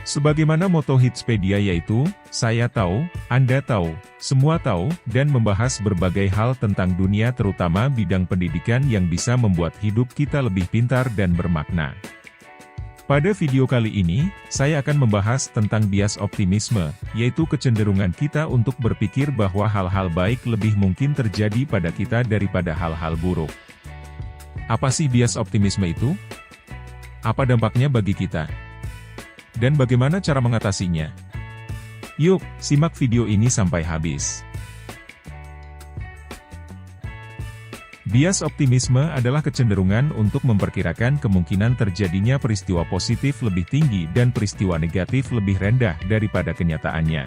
Sebagaimana moto Hitspedia yaitu, saya tahu, Anda tahu, semua tahu, dan membahas berbagai hal tentang dunia terutama bidang pendidikan yang bisa membuat hidup kita lebih pintar dan bermakna. Pada video kali ini, saya akan membahas tentang bias optimisme, yaitu kecenderungan kita untuk berpikir bahwa hal-hal baik lebih mungkin terjadi pada kita daripada hal-hal buruk. Apa sih bias optimisme itu? Apa dampaknya bagi kita? Dan bagaimana cara mengatasinya? Yuk, simak video ini sampai habis. Bias optimisme adalah kecenderungan untuk memperkirakan kemungkinan terjadinya peristiwa positif lebih tinggi dan peristiwa negatif lebih rendah daripada kenyataannya.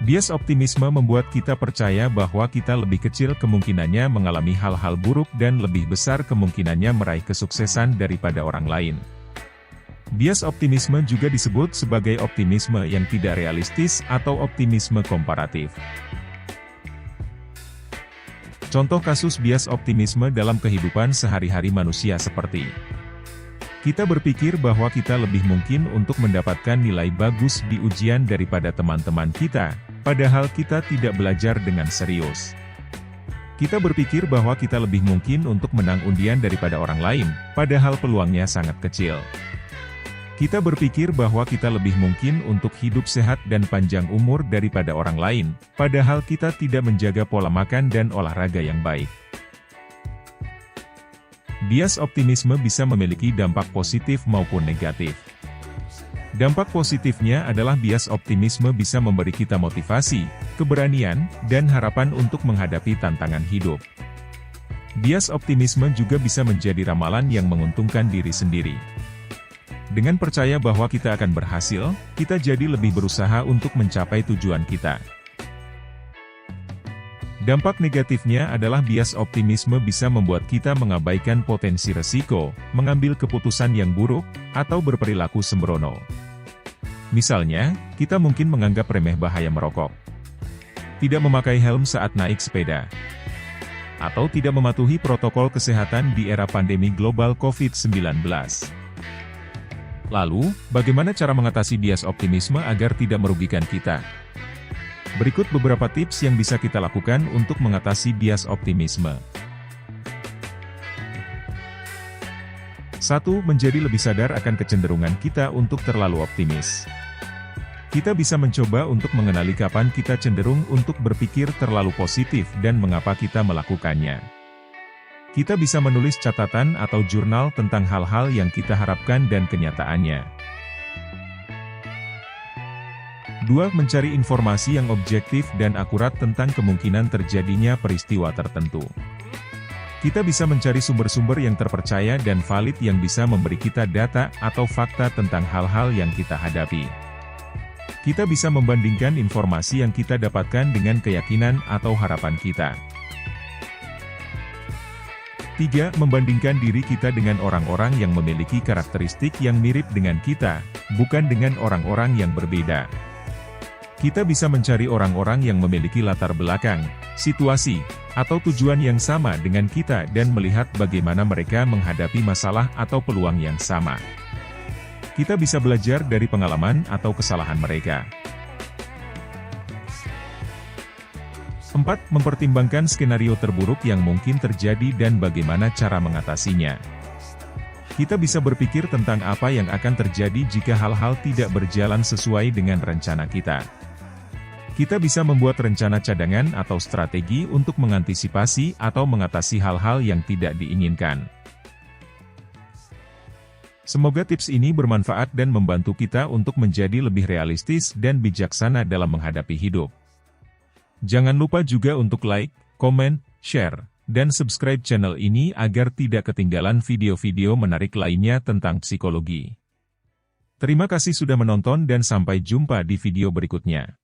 Bias optimisme membuat kita percaya bahwa kita lebih kecil kemungkinannya mengalami hal-hal buruk dan lebih besar kemungkinannya meraih kesuksesan daripada orang lain. Bias optimisme juga disebut sebagai optimisme yang tidak realistis atau optimisme komparatif. Contoh kasus bias optimisme dalam kehidupan sehari-hari manusia seperti: kita berpikir bahwa kita lebih mungkin untuk mendapatkan nilai bagus di ujian daripada teman-teman kita, padahal kita tidak belajar dengan serius. Kita berpikir bahwa kita lebih mungkin untuk menang undian daripada orang lain, padahal peluangnya sangat kecil. Kita berpikir bahwa kita lebih mungkin untuk hidup sehat dan panjang umur daripada orang lain, padahal kita tidak menjaga pola makan dan olahraga yang baik. Bias optimisme bisa memiliki dampak positif maupun negatif. Dampak positifnya adalah bias optimisme bisa memberi kita motivasi, keberanian, dan harapan untuk menghadapi tantangan hidup. Bias optimisme juga bisa menjadi ramalan yang menguntungkan diri sendiri. Dengan percaya bahwa kita akan berhasil, kita jadi lebih berusaha untuk mencapai tujuan kita. Dampak negatifnya adalah bias optimisme bisa membuat kita mengabaikan potensi resiko, mengambil keputusan yang buruk, atau berperilaku sembrono. Misalnya, kita mungkin menganggap remeh bahaya merokok, tidak memakai helm saat naik sepeda, atau tidak mematuhi protokol kesehatan di era pandemi global COVID-19. Lalu, bagaimana cara mengatasi bias optimisme agar tidak merugikan kita? Berikut beberapa tips yang bisa kita lakukan untuk mengatasi bias optimisme. 1. Menjadi lebih sadar akan kecenderungan kita untuk terlalu optimis. Kita bisa mencoba untuk mengenali kapan kita cenderung untuk berpikir terlalu positif dan mengapa kita melakukannya. Kita bisa menulis catatan atau jurnal tentang hal-hal yang kita harapkan dan kenyataannya. 2. Mencari informasi yang objektif dan akurat tentang kemungkinan terjadinya peristiwa tertentu. Kita bisa mencari sumber-sumber yang terpercaya dan valid yang bisa memberi kita data atau fakta tentang hal-hal yang kita hadapi. Kita bisa membandingkan informasi yang kita dapatkan dengan keyakinan atau harapan kita. 3. Membandingkan diri kita dengan orang-orang yang memiliki karakteristik yang mirip dengan kita, bukan dengan orang-orang yang berbeda. Kita bisa mencari orang-orang yang memiliki latar belakang, situasi, atau tujuan yang sama dengan kita dan melihat bagaimana mereka menghadapi masalah atau peluang yang sama. Kita bisa belajar dari pengalaman atau kesalahan mereka. 4. Mempertimbangkan skenario terburuk yang mungkin terjadi dan bagaimana cara mengatasinya. Kita bisa berpikir tentang apa yang akan terjadi jika hal-hal tidak berjalan sesuai dengan rencana kita. Kita bisa membuat rencana cadangan atau strategi untuk mengantisipasi atau mengatasi hal-hal yang tidak diinginkan. Semoga tips ini bermanfaat dan membantu kita untuk menjadi lebih realistis dan bijaksana dalam menghadapi hidup. Jangan lupa juga untuk like, komen, share, dan subscribe channel ini agar tidak ketinggalan video-video menarik lainnya tentang psikologi. Terima kasih sudah menonton dan sampai jumpa di video berikutnya.